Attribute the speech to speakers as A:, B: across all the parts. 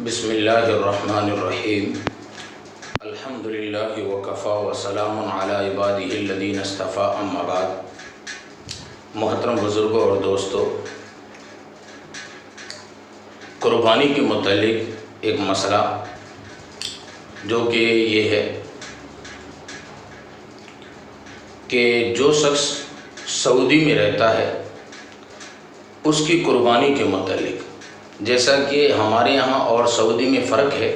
A: بسم اللہ الرحمن الرحیم الحمدللہ وکفا وسلام علی عبادہ الذین اصطفیٰ اما بعد۔ محترم بزرگوں اور دوستو، قربانی کے متعلق ایک مسئلہ جو کہ یہ ہے کہ جو شخص سعودی میں رہتا ہے اس کی قربانی کے متعلق، جیسا کہ ہمارے یہاں اور سعودی میں فرق ہے،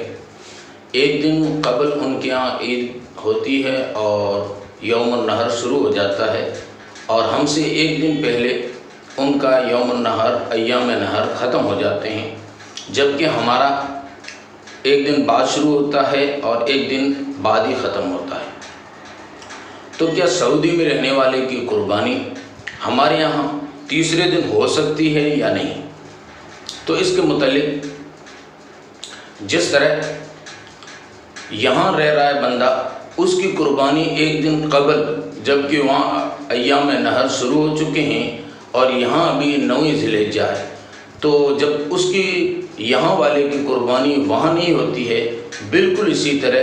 A: ایک دن قبل ان کے یہاں عید ہوتی ہے اور یوم النحر شروع ہو جاتا ہے، اور ہم سے ایک دن پہلے ان کا یوم النحر ایام نحر ختم ہو جاتے ہیں، جبکہ ہمارا ایک دن بعد شروع ہوتا ہے اور ایک دن بعد ہی ختم ہوتا ہے۔ تو کیا سعودی میں رہنے والے کی قربانی ہمارے یہاں تیسرے دن ہو سکتی ہے یا نہیں؟ تو اس کے متعلق جس طرح یہاں رہ رہا ہے بندہ، اس کی قربانی ایک دن قبل، جبکہ وہاں ایام نحر شروع ہو چکے ہیں اور یہاں ابھی 9 ذی الحجہ ہے، تو جب اس کی یہاں والے کی قربانی وہاں نہیں ہوتی ہے، بالکل اسی طرح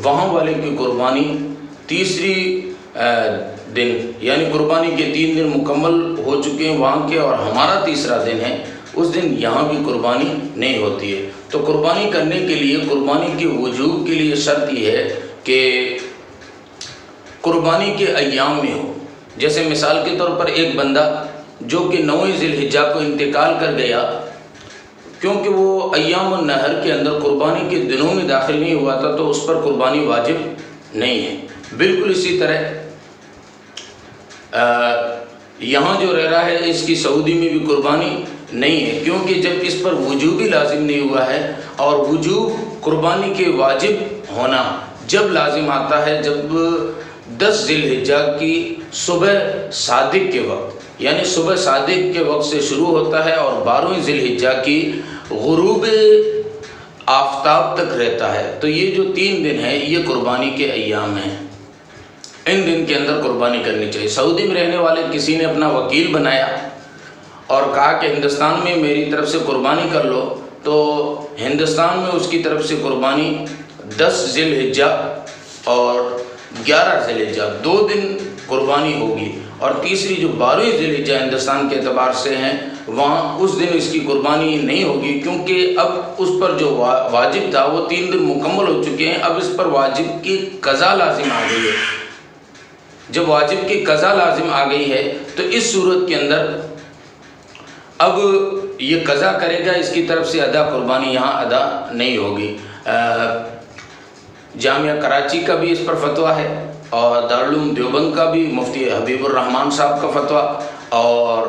A: وہاں والے کی قربانی تیسری دن، یعنی قربانی کے 3 دن مکمل ہو چکے ہیں وہاں کے، اور ہمارا تیسرا دن ہے، اس دن یہاں بھی قربانی نہیں ہوتی ہے۔ تو قربانی کرنے کے لیے، قربانی کے وجوب کے لیے شرط یہ ہے کہ قربانی کے ایام میں ہو۔ جیسے مثال کے طور پر ایک بندہ جو کہ 9 ذی الحجہ کو انتقال کر گیا، کیونکہ وہ ایام النحر کے اندر قربانی کے دنوں میں داخل نہیں ہوا تھا، تو اس پر قربانی واجب نہیں ہے۔ بالکل اسی طرح یہاں جو رہ رہا ہے اس کی سعودی میں بھی قربانی نہیں ہے، کیونکہ جب اس پر وجوب ہی لازم نہیں ہوا ہے، اور وجوب قربانی کے واجب ہونا جب لازم آتا ہے جب 10 ذی الحجہ کی صبح صادق کے وقت، یعنی صبح صادق کے وقت سے شروع ہوتا ہے اور 12 ذی الحجہ کی غروب آفتاب تک رہتا ہے۔ تو یہ جو 3 دن ہیں یہ قربانی کے ایام ہیں، ان دن کے اندر قربانی کرنی چاہیے۔ سعودی میں رہنے والے کسی نے اپنا وکیل بنایا اور کہا کہ ہندوستان میں میری طرف سے قربانی کر لو، تو ہندوستان میں اس کی طرف سے قربانی 10 ذی الحجہ اور 11 ذی الحجہ 2 دن قربانی ہوگی، اور تیسری جو 12 ذی الحجہ ہندوستان کے اعتبار سے ہیں وہاں اس دن اس کی قربانی نہیں ہوگی، کیونکہ اب اس پر جو واجب تھا وہ 3 دن مکمل ہو چکے ہیں، اب اس پر واجب کی قضا لازم آ گئی ہے۔ جب واجب کی قضا لازم آ گئی ہے تو اس صورت کے اندر اب یہ قضا کرے گا، اس کی طرف سے ادا قربانی یہاں ادا نہیں ہوگی۔ جامعہ کراچی کا بھی اس پر فتویٰ ہے، اور دارالعلوم دیوبند کا بھی مفتی حبیب الرحمان صاحب کا فتویٰ، اور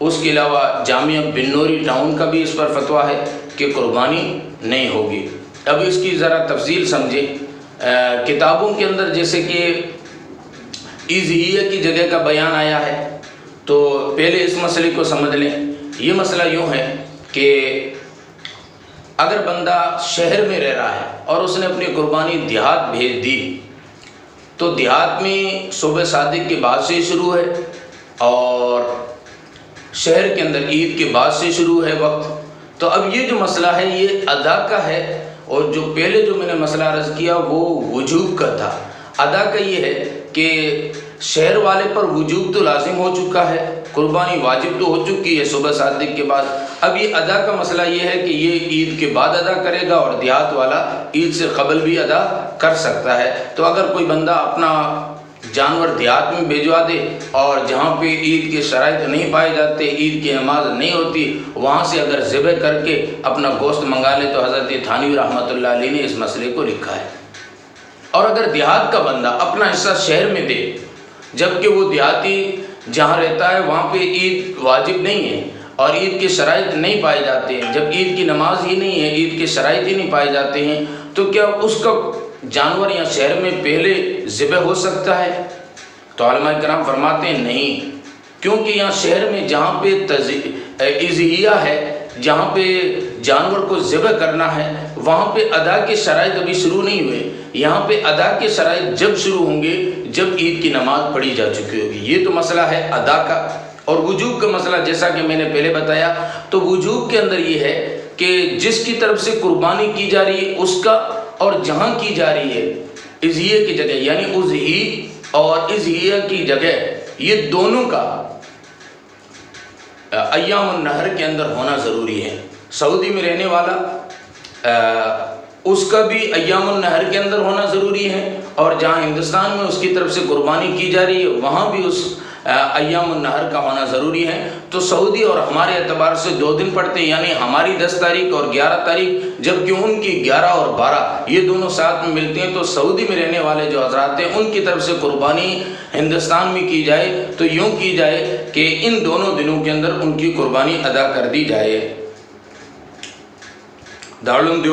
A: اس کے علاوہ جامعہ بنوری ٹاؤن کا بھی اس پر فتویٰ ہے کہ قربانی نہیں ہوگی۔ اب اس کی ذرا تفصیل سمجھیں۔ کتابوں کے اندر جیسے کہ ایزہیہ کی جگہ کا بیان آیا ہے، تو پہلے اس مسئلے کو سمجھ لیں۔ یہ مسئلہ یوں ہے کہ اگر بندہ شہر میں رہ رہا ہے اور اس نے اپنی قربانی دیہات بھیج دی، تو دیہات میں صبح صادق کے بعد سے شروع ہے اور شہر کے اندر عید کے بعد سے شروع ہے وقت، تو اب یہ جو مسئلہ ہے یہ ادا کا ہے، اور جو پہلے جو میں نے مسئلہ عرض کیا وہ وجوب کا تھا۔ ادا کا یہ ہے کہ شہر والے پر وجوب تو لازم ہو چکا ہے، قربانی واجب تو ہو چکی ہے صبح صادق کے بعد، اب یہ ادا کا مسئلہ یہ ہے کہ یہ عید کے بعد ادا کرے گا، اور دیہات والا عید سے قبل بھی ادا کر سکتا ہے۔ تو اگر کوئی بندہ اپنا جانور دیہات میں بھیجوا دے اور جہاں پہ عید کے شرائط نہیں پائے جاتے، عید کی نماز نہیں ہوتی، وہاں سے اگر ذبح کر کے اپنا گوشت منگا لے، تو حضرت تھانوی رحمۃ اللہ علیہ نے اس مسئلے کو لکھا ہے۔ اور اگر دیہات کا بندہ اپنا حصہ شہر میں دے، جبکہ وہ دیہاتی جہاں رہتا ہے وہاں پہ عید واجب نہیں ہے اور عید کے شرائط نہیں پائے جاتے ہیں، جب عید کی نماز ہی نہیں ہے، عید کے شرائط ہی نہیں پائے جاتے ہیں، تو کیا اس کا جانور یا شہر میں پہلے ذبح ہو سکتا ہے؟ تو علماء کرام فرماتے ہیں نہیں، کیونکہ یہاں شہر میں جہاں پہ اضحیہ ہے، جہاں پہ جانور کو ذبح کرنا ہے، وہاں پہ ادا کے شرائط ابھی شروع نہیں ہوئے، یہاں پہ ادا کے شرائط جب شروع ہوں گے جب عید کی نماز پڑھی جا چکی ہوگی۔ یہ تو مسئلہ ہے ادا کا۔ اور وجوب کا مسئلہ جیسا کہ میں نے پہلے بتایا، تو وجوب کے اندر یہ ہے کہ جس کی طرف سے قربانی کی جا رہی ہے اس کا اور جہاں کی جا رہی ہے اضحیہ کی جگہ، یعنی اضحی اور اضحیہ کی جگہ، یہ دونوں کا ایام النہر کے اندر ہونا ضروری ہے۔ سعودی میں رہنے والا اس کا بھی ایام النہر کے اندر ہونا ضروری ہے، اور جہاں ہندوستان میں اس کی طرف سے قربانی کی جا رہی ہے وہاں بھی اس ایام النہر کا ہونا ضروری ہے۔ تو سعودی اور ہمارے اعتبار سے 2 دن پڑتے ہیں، یعنی ہماری 10 تاریخ اور 11 تاریخ، جبکہ ان کی 11 اور 12 یہ دونوں ساتھ میں ملتے ہیں۔ تو سعودی میں رہنے والے جو حضرات ہیں ان کی طرف سے قربانی ہندوستان میں کی جائے تو یوں کی جائے کہ ان دونوں دنوں کے اندر ان کی قربانی ادا کر دی جائے۔ دارالعلوم دیوبند